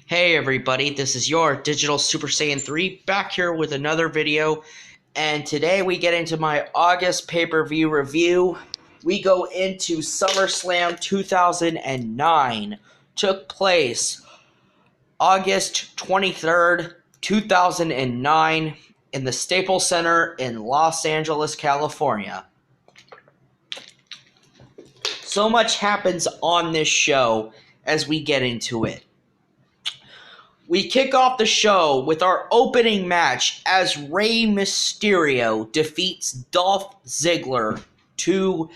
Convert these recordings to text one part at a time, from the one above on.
Hey everybody, this is your Digital Super Saiyan 3 back here with another video, and today we get into my August pay-per-view review. We go into SummerSlam 2009. Took place August 23rd, 2009 in the Staples Center in Los Angeles, California. So much happens on this show as we get into it. We kick off the show with our opening match as Rey Mysterio defeats Dolph Ziggler to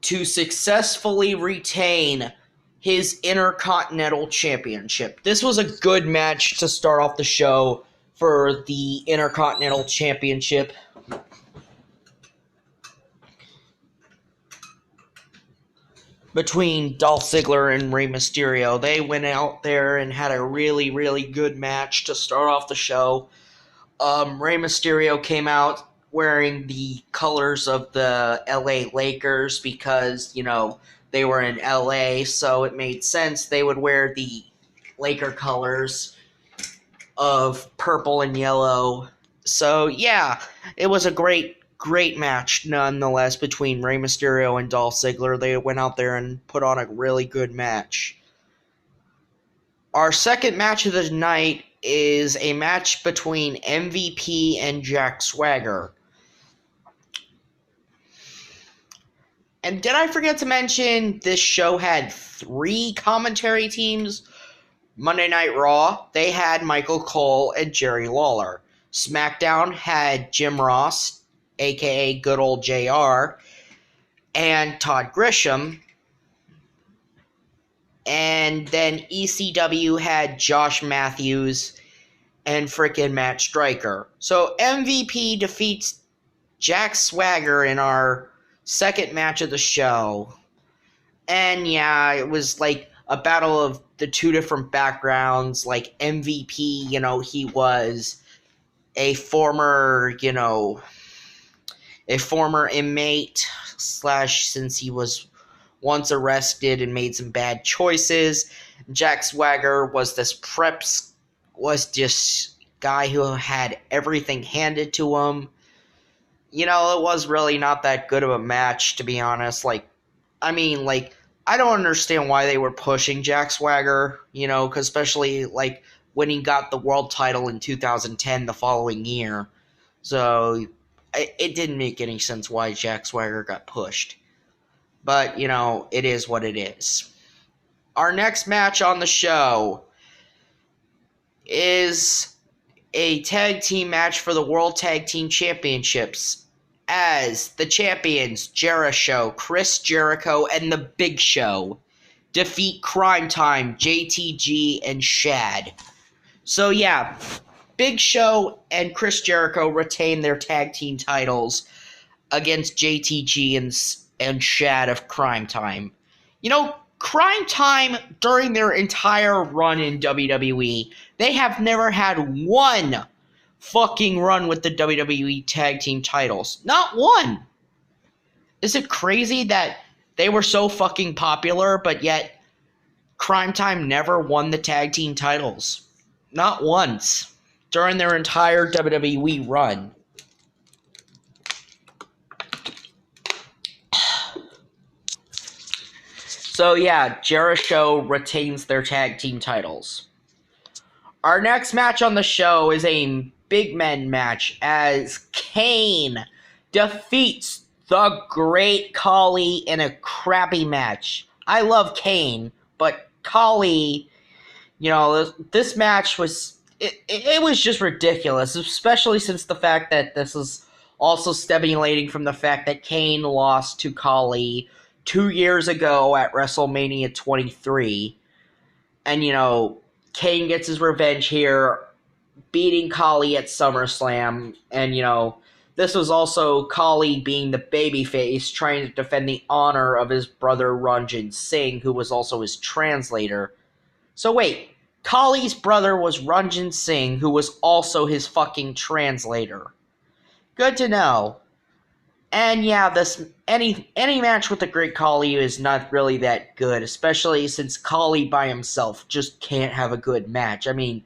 successfully retain his Intercontinental Championship. This was a good match to start off the show for the Intercontinental Championship. Between Dolph Ziggler and Rey Mysterio. They went out there and had a really, really good match to start off the show. Rey Mysterio came out wearing the colors of the LA Lakers because, they were in LA, so it made sense they would wear the Laker colors of purple and yellow. So, yeah, it was a great match nonetheless between Rey Mysterio and Dolph Ziggler. They went out there and put on a really good match. Our second match of the night is a match between MVP and Jack Swagger. And did I forget to mention this show had 3 commentary teams? Monday Night Raw, they had Michael Cole and Jerry Lawler. SmackDown had Jim Ross, a.k.a. good old JR, and Todd Grisham. And then ECW had Josh Matthews and frickin' Matt Striker. So MVP defeats Jack Swagger in our second match of the show. And yeah, it was like a battle of the 2 different backgrounds. Like MVP, he was a former inmate / since he was once arrested and made some bad choices. Jack Swagger was this guy who had everything handed to him. It was really not that good of a match, to be honest. I don't understand why they were pushing Jack Swagger, because especially, when he got the world title in 2010 the following year. So it didn't make any sense why Jack Swagger got pushed. But, it is what it is. Our next match on the show is a tag team match for the World Tag Team Championships, as the champions, Chris Jericho, and The Big Show defeat Crime Time, JTG, and Shad. So, yeah, Big Show and Chris Jericho retain their tag team titles against JTG and Shad of Crime Time. Crime Time, during their entire run in WWE, they have never had one fucking run with the WWE tag team titles. Not one. Is it crazy that they were so fucking popular, but yet Crime Time never won the tag team titles? Not once during their entire WWE run. So yeah, Jericho retains their tag team titles. Our next match on the show is a big men match as Kane defeats the Great Khali in a crappy match. I love Kane, but Khali, this match was, it was just ridiculous, especially since the fact that this is also stemming from the fact that Kane lost to Khali 2 years ago at WrestleMania 23. And, Kane gets his revenge here, beating Khali at SummerSlam. And, this was also Khali being the babyface, trying to defend the honor of his brother Ranjit Singh, who was also his translator. So wait, Khali's brother was Ranjit Singh, who was also his fucking translator. Good to know. And yeah, this any match with the Great Khali is not really that good, especially since Khali by himself just can't have a good match. I mean,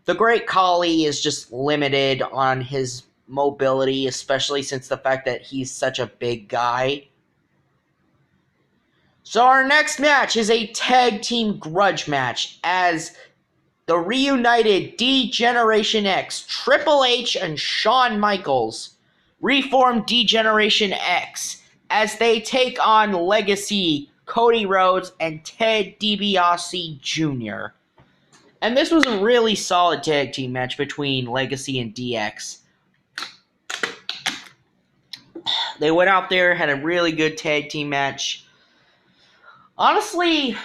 the Great Khali is just limited on his mobility, especially since the fact that he's such a big guy. So our next match is a tag team grudge match as the reunited D-Generation X, Triple H and Shawn Michaels, reform D-Generation X as they take on Legacy, Cody Rhodes, and Ted DiBiase Jr. And this was a really solid tag team match between Legacy and DX. They went out there, had a really good tag team match. Honestly,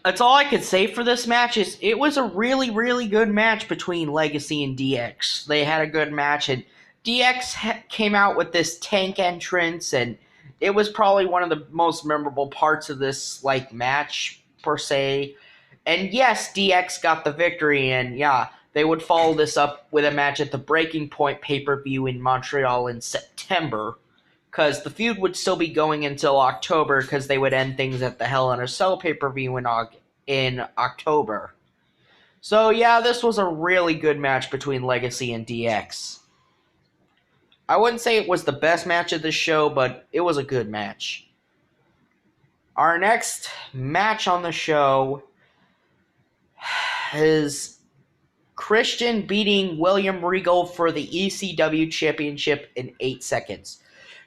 that's all I could say for this match. Is it was a really, really good match between Legacy and DX. They had a good match, and DX came out with this tank entrance, and it was probably one of the most memorable parts of this match per se. And yes, DX got the victory, and yeah, they would follow this up with a match at the Breaking Point pay-per-view in Montreal in September, because the feud would still be going until October, because they would end things at the Hell in a Cell pay-per-view in October. So yeah, this was a really good match between Legacy and DX. I wouldn't say it was the best match of the show, but it was a good match. Our next match on the show is Christian beating William Regal for the ECW Championship in 8 seconds.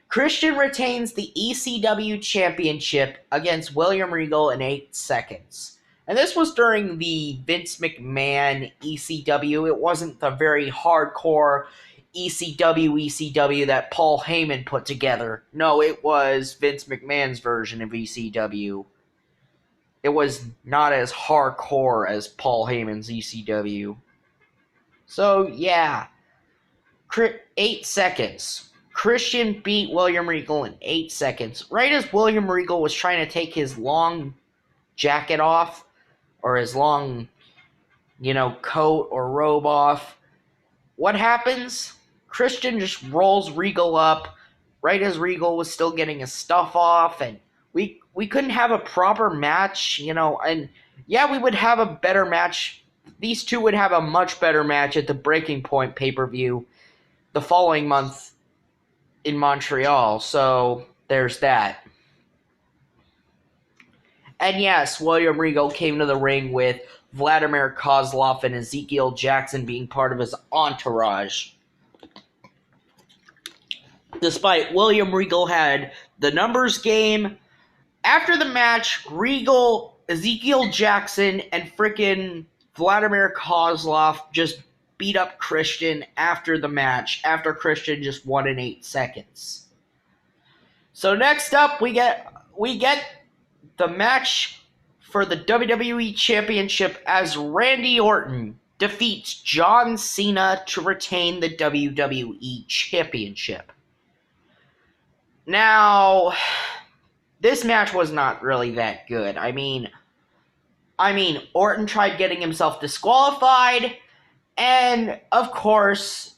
Christian retains the ECW Championship against William Regal in 8 seconds. And this was during the Vince McMahon ECW. It wasn't the very hardcore ECW that Paul Heyman put together. No, it was Vince McMahon's version of ECW. It was not as hardcore as Paul Heyman's ECW. So, yeah. 8 seconds. Christian beat William Regal in 8 seconds. Right as William Regal was trying to take his long jacket off, or his long, coat or robe off, what happens? Christian just rolls Regal up right as Regal was still getting his stuff off, and we couldn't have a proper match, and yeah, we would have a better match. These two would have a much better match at the Breaking Point pay-per-view the following month in Montreal, so there's that. And yes, William Regal came to the ring with Vladimir Kozlov and Ezekiel Jackson being part of his entourage. Despite William Regal had the numbers game, after the match, Regal, Ezekiel Jackson, and frickin' Vladimir Kozlov just beat up Christian after the match, after Christian just won in 8 seconds. So next up, we get the match for the WWE Championship as Randy Orton defeats John Cena to retain the WWE Championship. Now, this match was not really that good. I mean, Orton tried getting himself disqualified, and of course,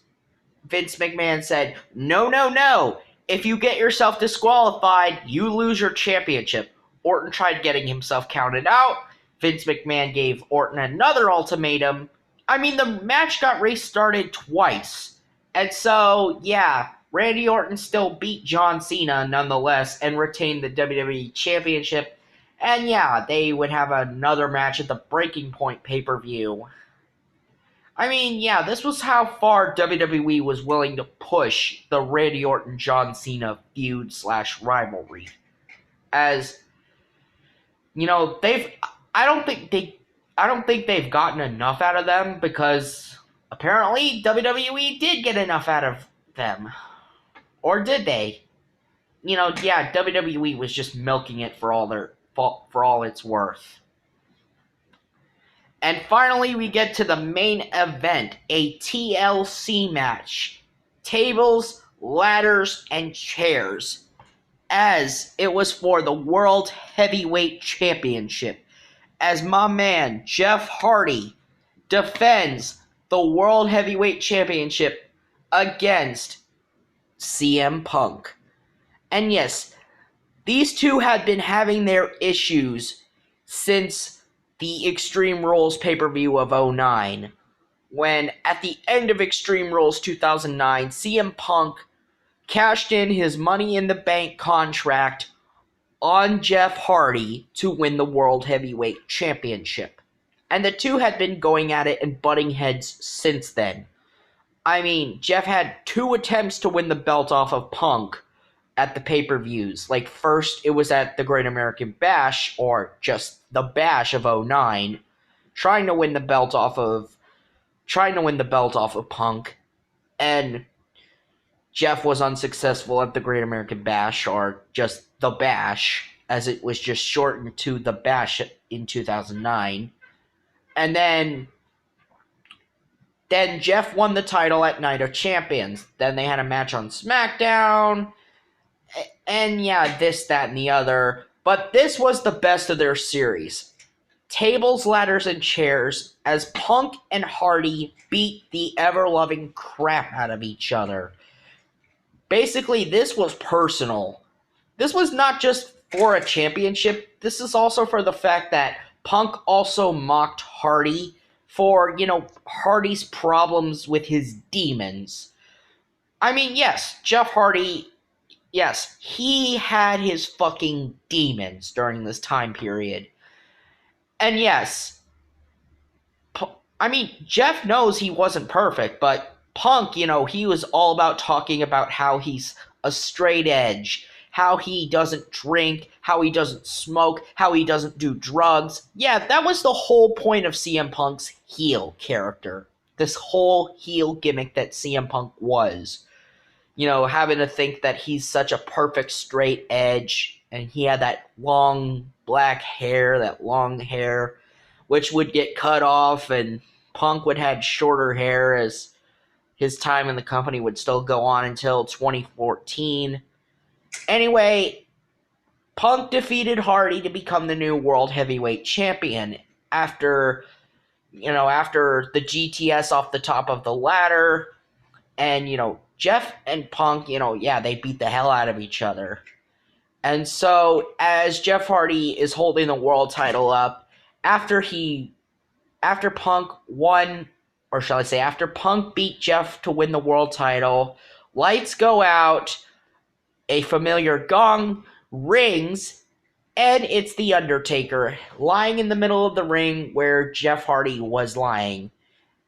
Vince McMahon said, no. If you get yourself disqualified, you lose your championship. Orton tried getting himself counted out. Vince McMahon gave Orton another ultimatum. I mean, the match got restarted twice. And so, yeah, Randy Orton still beat John Cena nonetheless and retained the WWE Championship. And yeah, they would have another match at the Breaking Point pay-per-view. I mean, yeah, this was how far WWE was willing to push the Randy Orton-John Cena feud/rivalry. As, I don't think they've gotten enough out of them, because apparently WWE did get enough out of them. Or did they? Yeah, WWE was just milking it for all it's worth. And finally, we get to the main event, a TLC match. Tables, ladders, and chairs. As it was for the World Heavyweight Championship. As my man, Jeff Hardy, defends the World Heavyweight Championship against CM Punk. And yes, these two had been having their issues since the Extreme Rules pay-per-view of '09, when at the end of Extreme Rules 2009, CM Punk cashed in his Money in the Bank contract on Jeff Hardy to win the World Heavyweight Championship. And the two had been going at it and butting heads since then. I mean, Jeff had 2 attempts to win the belt off of Punk at the pay-per-views. Like, first it was at the Great American Bash, or just the Bash of '09, trying to win the belt off of Punk, and Jeff was unsuccessful at the Great American Bash, or just the Bash, as it was just shortened to the Bash in 2009. And then Jeff won the title at Night of Champions. Then they had a match on SmackDown. And yeah, this, that, and the other. But this was the best of their series. Tables, ladders, and chairs, as Punk and Hardy beat the ever-loving crap out of each other. Basically, this was personal. This was not just for a championship. This is also for the fact that Punk also mocked Hardy for, Hardy's problems with his demons. I mean, yes, Jeff Hardy, yes, he had his fucking demons during this time period. And yes, Jeff knows he wasn't perfect, but Punk, he was all about talking about how he's a straight edge, how he doesn't drink, how he doesn't smoke, how he doesn't do drugs. Yeah, that was the whole point of CM Punk's heel character. This whole heel gimmick that CM Punk was. Having to think that he's such a perfect straight edge, and he had that long black hair, which would get cut off, and Punk would have shorter hair as his time in the company would still go on until 2014. Anyway, Punk defeated Hardy to become the new World Heavyweight Champion after the GTS off the top of the ladder. And, Jeff and Punk, they beat the hell out of each other. And so, as Jeff Hardy is holding the world title up, after Punk won, or shall I say, after Punk beat Jeff to win the world title, lights go out, a familiar gong rings, and it's The Undertaker lying in the middle of the ring where Jeff Hardy was lying.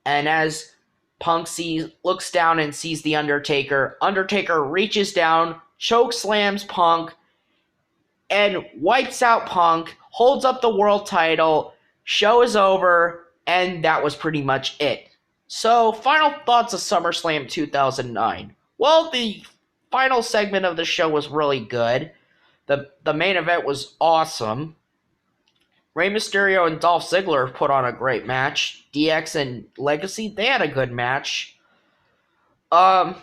And as Punk looks down and sees The Undertaker, Undertaker reaches down, choke slams Punk, and wipes out Punk, holds up the world title, show is over, and that was pretty much it. So, final thoughts of SummerSlam 2009. Well, the final segment of the show was really good. The main event was awesome. Rey Mysterio and Dolph Ziggler put on a great match. DX and Legacy, they had a good match. Some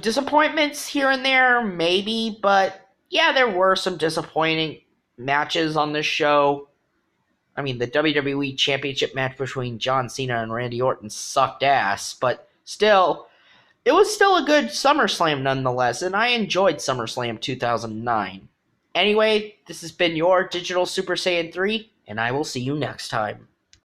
disappointments here and there, maybe, but yeah, there were some disappointing matches on this show. I mean, the WWE Championship match between John Cena and Randy Orton sucked ass, but still, it was still a good SummerSlam nonetheless, and I enjoyed SummerSlam 2009. Anyway, this has been your Digital Super Saiyan 3, and I will see you next time.